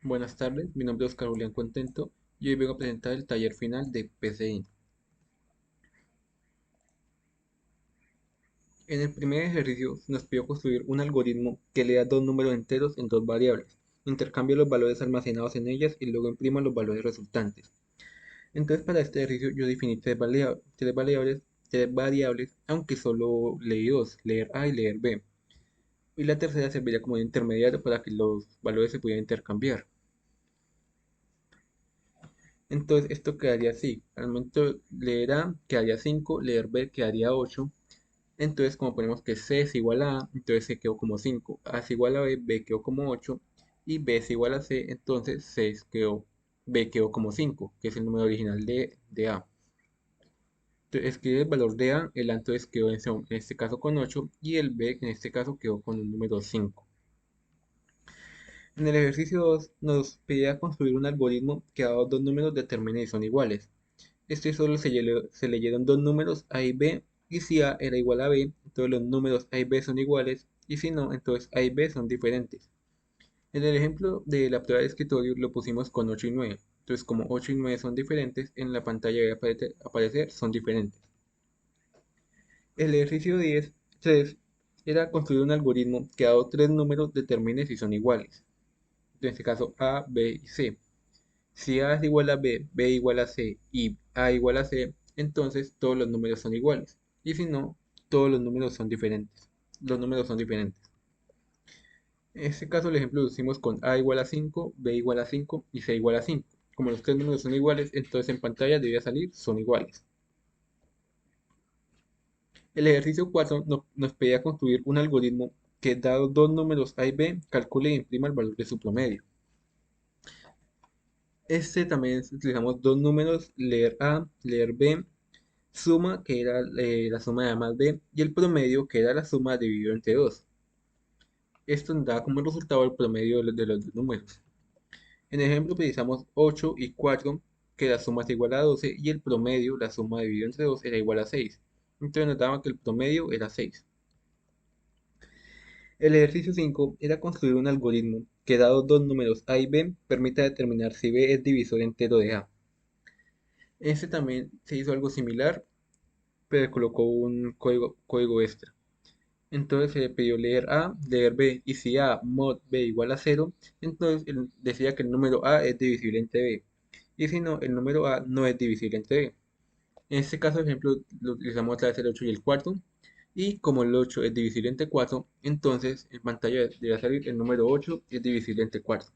Buenas tardes, mi nombre es Oscar Julián Contento y hoy vengo a presentar el taller final de PCI. En el primer ejercicio se nos pidió construir un algoritmo que lea dos números enteros en dos variables, intercambie los valores almacenados en ellas y luego imprima los valores resultantes. Entonces para este ejercicio yo definí tres variables, aunque solo leí dos, leer A y leer B. Y la tercera serviría como un intermediario para que los valores se pudieran intercambiar. Entonces esto quedaría así. Al momento de leer A quedaría 5, leer B quedaría 8. Entonces como ponemos que C es igual a A, entonces C quedó como 5. A es igual a B, B quedó como 8. Y B es igual a C, entonces B quedó como 5, que es el número original de A. Entonces escribe el valor de A, el A entonces quedó en este caso con 8 y el B en este caso quedó con un número 5. En el ejercicio 2 nos pedía construir un algoritmo que dado dos números determine si son iguales. Este solo se leyeron dos números A y B, y si A era igual a B, entonces los números A y B son iguales, y si no, entonces A y B son diferentes. En el ejemplo de la prueba de escritorio lo pusimos con 8 y 9. Entonces como 8 y 9 son diferentes, en la pantalla debe aparecer son diferentes. El ejercicio 10.3 era construir un algoritmo que dado tres números determine si son iguales. En este caso A, B y C. Si A es igual a B, B igual a C y A igual a C, entonces todos los números son iguales. Y si no, todos los números son diferentes. Los números son diferentes. En este caso el ejemplo lo hicimos con A igual a 5, B igual a 5 y C igual a 5. Como los tres números son iguales, entonces en pantalla debería salir son iguales. El ejercicio 4 nos pedía construir un algoritmo que dado dos números A y B, calcule e imprima el valor de su promedio. Este también utilizamos dos números, leer A, leer B, suma, que era la suma de A más B, y el promedio, que era la suma dividido entre 2. Esto nos da como resultado el promedio de los dos números. En el ejemplo utilizamos 8 y 4, que la suma es igual a 12, y el promedio, la suma dividido entre 2, era igual a 6. Entonces nos daba que el promedio era 6. El ejercicio 5 era construir un algoritmo que dado dos números A y B, permita determinar si B es divisor entero de A. Este también se hizo algo similar, pero colocó un código extra. Entonces se le pidió leer A, leer B, y si A mod B igual a 0, entonces él decía que el número A es divisible entre B, y si no, el número A no es divisible entre B. En este caso, por ejemplo, lo utilizamos otra vez el 8 y el 4, y como el 8 es divisible entre 4, entonces en pantalla debe salir el número 8 es divisible entre 4.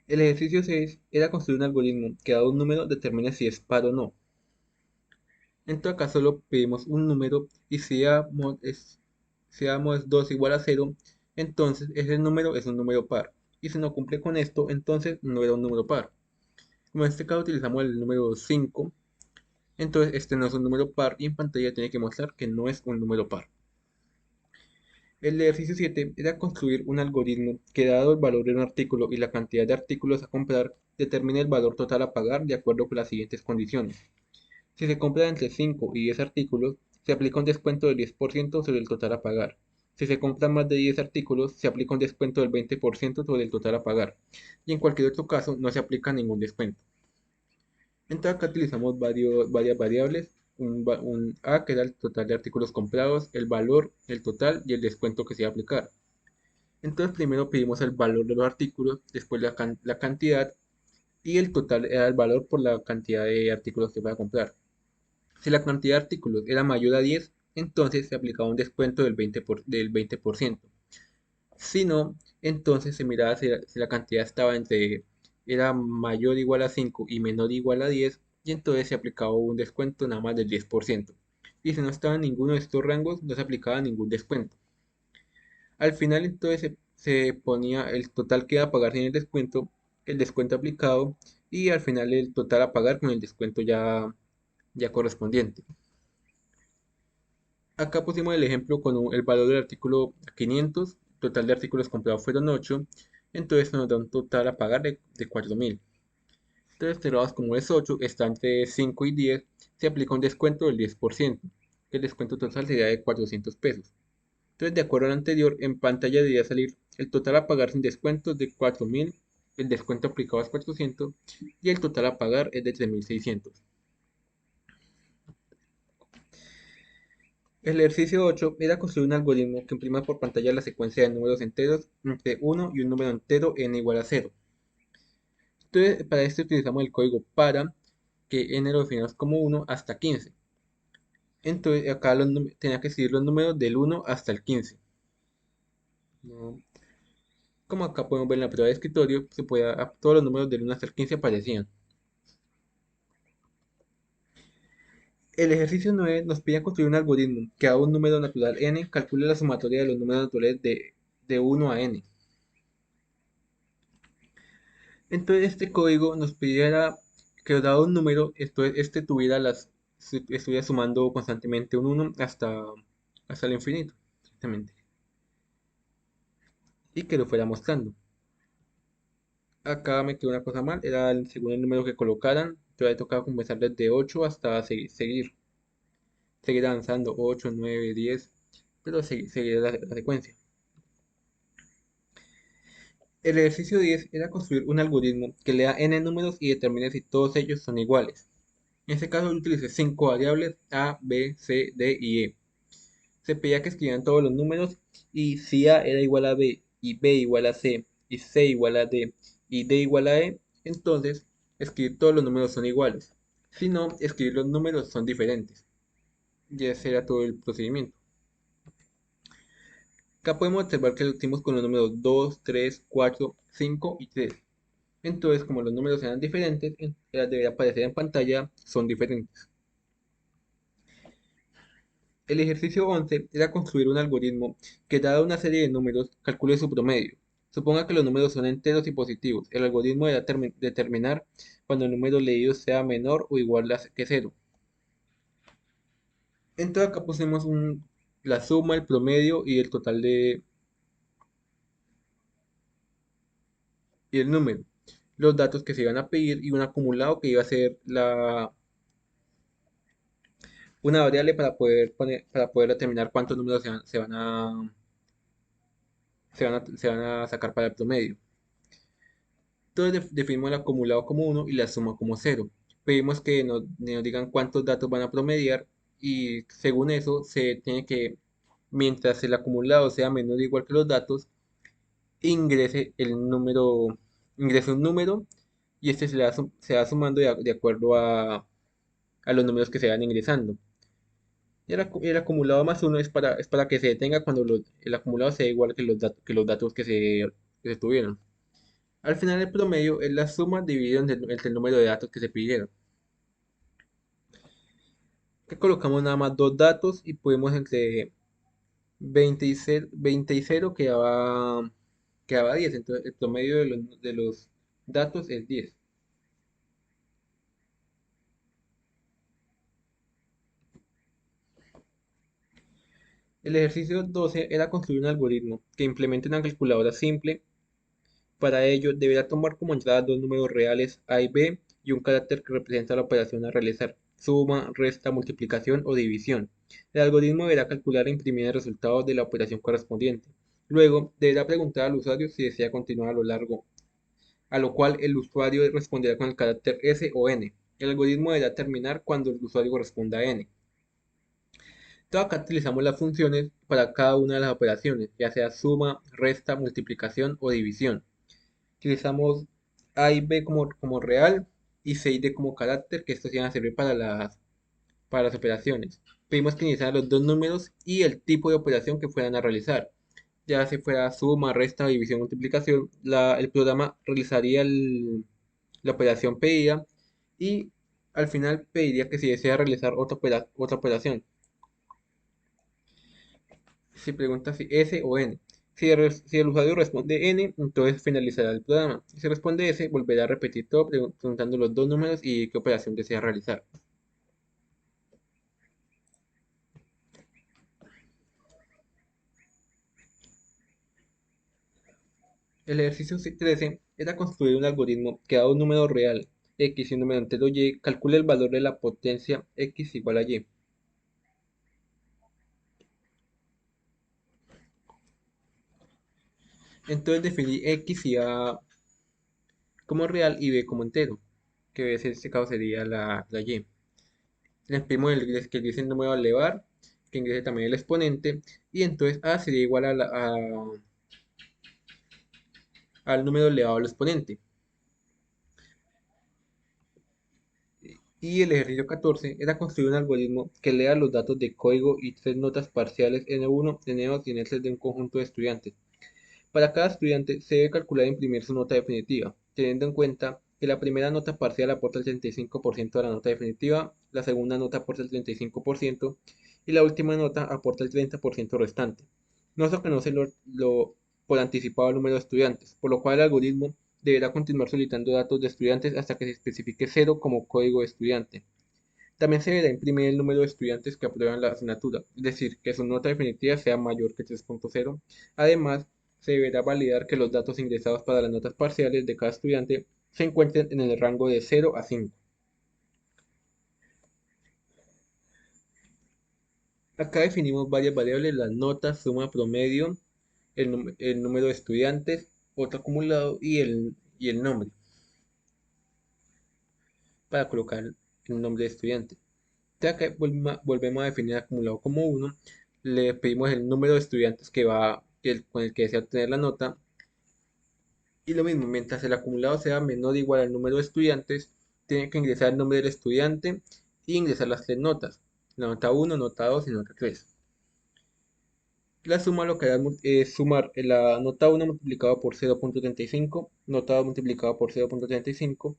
El ejercicio 6 era construir un algoritmo que dado un número determine si es par o no. En todo caso, solo pedimos un número y si A mod es 2 igual a 0, entonces ese número es un número par. Y si no cumple con esto, entonces no era un número par. Como en este caso utilizamos el número 5, entonces este no es un número par y en pantalla tiene que mostrar que no es un número par. El ejercicio 7 era construir un algoritmo que dado el valor de un artículo y la cantidad de artículos a comprar, determine el valor total a pagar de acuerdo con las siguientes condiciones. Si se compra entre 5 y 10 artículos, se aplica un descuento del 10% sobre el total a pagar. Si se compran más de 10 artículos, se aplica un descuento del 20% sobre el total a pagar. Y en cualquier otro caso, no se aplica ningún descuento. Entonces acá utilizamos varias variables. Un A, que era el total de artículos comprados, el valor, el total y el descuento que se va a aplicar. Entonces primero pedimos el valor de los artículos, después la cantidad y el total era el valor por la cantidad de artículos que va a comprar. Si la cantidad de artículos era mayor a 10, entonces se aplicaba un descuento del 20%. Si no, entonces se miraba si la cantidad era mayor o igual a 5 y menor o igual a 10, y entonces se aplicaba un descuento nada más del 10%. Y si no estaba en ninguno de estos rangos, no se aplicaba ningún descuento. Al final entonces se ponía el total que iba a pagar sin el descuento aplicado, y al final el total a pagar con el descuento ya correspondiente. Acá pusimos el ejemplo con el valor del artículo 500, total de artículos comprados fueron 8, entonces nos da un total a pagar de 4000. Entonces, observamos como es 8, está entre 5 y 10, se aplica un descuento del 10%. El descuento total sería de 400 pesos. Entonces, de acuerdo al anterior, en pantalla debería salir el total a pagar sin descuento es de 4.000, el descuento aplicado es 400 y el total a pagar es de 3.600. El ejercicio 8 era construir un algoritmo que imprima por pantalla la secuencia de números enteros entre 1 y un número entero n igual a 0. Entonces, para esto utilizamos el código para, que n lo definimos como 1 hasta 15. Entonces, acá tenía que escribir los números del 1 hasta el 15. ¿No? Como acá podemos ver en la prueba de escritorio, todos los números del 1 hasta el 15 aparecían. El ejercicio 9 nos pide construir un algoritmo que a un número natural n calcule la sumatoria de los números naturales de 1 a n. Entonces este código nos pidiera que dado un número, este estuviera sumando constantemente un 1 hasta el infinito, exactamente, y que lo fuera mostrando. Acá me quedó una cosa mal, era según el número que colocaran, yo había tocado comenzar desde 8 hasta seguir avanzando, 8, 9, 10, pero seguir la secuencia. El ejercicio 10 era construir un algoritmo que lea n números y determine si todos ellos son iguales. En este caso yo utilicé 5 variables A, B, C, D y E. Se pedía que escribieran todos los números y si A era igual a B y B igual a C y C igual a D y D igual a E, entonces escribir todos los números son iguales. Si no, escribir los números son diferentes. Y ese era todo el procedimiento. Acá podemos observar que lo hicimos con los números 2, 3, 4, 5 y 3. Entonces, como los números eran diferentes, debería aparecer en pantalla, son diferentes. El ejercicio 11 era construir un algoritmo que, dada una serie de números, calcule su promedio. Suponga que los números son enteros y positivos. El algoritmo deberá determinar cuando el número leído sea menor o igual que 0. Entonces acá pusimos la suma, el promedio y el total y el número. Los datos que se iban a pedir y un acumulado que iba a ser una variable para poder determinar cuántos números se van a sacar para el promedio. Entonces definimos el acumulado como 1 y la suma como 0. Pedimos que nos digan cuántos datos van a promediar y según eso se tiene que, mientras el acumulado sea menor o igual que los datos, ingrese ingrese un número y este se va sumando de acuerdo a los números que se van ingresando. Y el acumulado más 1 es para que se detenga cuando el acumulado sea igual que los datos que se tuvieron. Al final el promedio es la suma dividida entre el número de datos que se pidieron. Que colocamos nada más dos datos y podemos entre 20 y 0 quedaba 10. Entonces el promedio de los datos es 10. El ejercicio 12 era construir un algoritmo que implemente una calculadora simple. Para ello, deberá tomar como entrada dos números reales A y B y un carácter que representa la operación a realizar: suma, resta, multiplicación o división. El algoritmo deberá calcular e imprimir el resultado de la operación correspondiente. Luego, deberá preguntar al usuario si desea continuar a lo largo, a lo cual el usuario responderá con el carácter S o N. El algoritmo deberá terminar cuando el usuario responda N. Entonces acá utilizamos las funciones para cada una de las operaciones, ya sea suma, resta, multiplicación o división. Utilizamos A y B como real y C y D como carácter, que estos iban a servir para las operaciones. Pedimos que iniciaran los dos números y el tipo de operación que fueran a realizar. Ya si fuera suma, resta, división, multiplicación, el programa realizaría la operación pedida y al final pediría que si desea realizar otra operación. Si pregunta si S o N. Si el usuario responde N, entonces finalizará el programa. Si responde S, volverá a repetir todo preguntando los dos números y qué operación desea realizar. El ejercicio 13 era construir un algoritmo que, dado un número real x y un número entero y, calcule el valor de la potencia x igual a y. Entonces definí X y A como real y B como entero, que en este caso sería la Y. Le exprimo que ingrese el número a elevar, que ingrese también el exponente, y entonces A sería igual al número elevado al exponente. Y el ejercicio 14 era construir un algoritmo que lea los datos de código y tres notas parciales N1, N2 y N3 de un conjunto de estudiantes. Para cada estudiante se debe calcular e imprimir su nota definitiva, teniendo en cuenta que la primera nota parcial aporta el 35% de la nota definitiva, la segunda nota aporta el 35% y la última nota aporta el 30% restante. No que no se por anticipado el número de estudiantes, por lo cual el algoritmo deberá continuar solicitando datos de estudiantes hasta que se especifique cero como código de estudiante. También se deberá imprimir el número de estudiantes que aprueban la asignatura, es decir, que su nota definitiva sea mayor que 3.0. Además, se deberá validar que los datos ingresados para las notas parciales de cada estudiante se encuentren en el rango de 0 a 5. Acá definimos varias variables, las notas, suma promedio, el número de estudiantes, otro acumulado y el nombre, para colocar el nombre de estudiante. Ya que volvemos a definir acumulado como 1, le pedimos el número de estudiantes con el que desea obtener la nota. Y lo mismo, mientras el acumulado sea menor o igual al número de estudiantes, tiene que ingresar el nombre del estudiante y ingresar las tres notas. La nota 1, nota 2 y nota 3. La suma lo que hará es sumar la nota 1 multiplicado por 0.35, nota 2 multiplicado por 0.35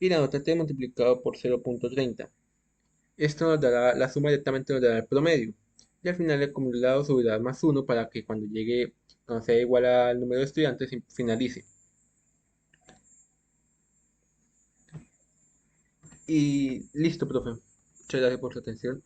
y la nota 3 multiplicado por 0.30. Esto nos dará, la suma directamente nos dará el promedio. Y al final el acumulado subirá más 1 para que cuando sea igual al número de estudiantes, finalice. Y listo, profe. Muchas gracias por su atención.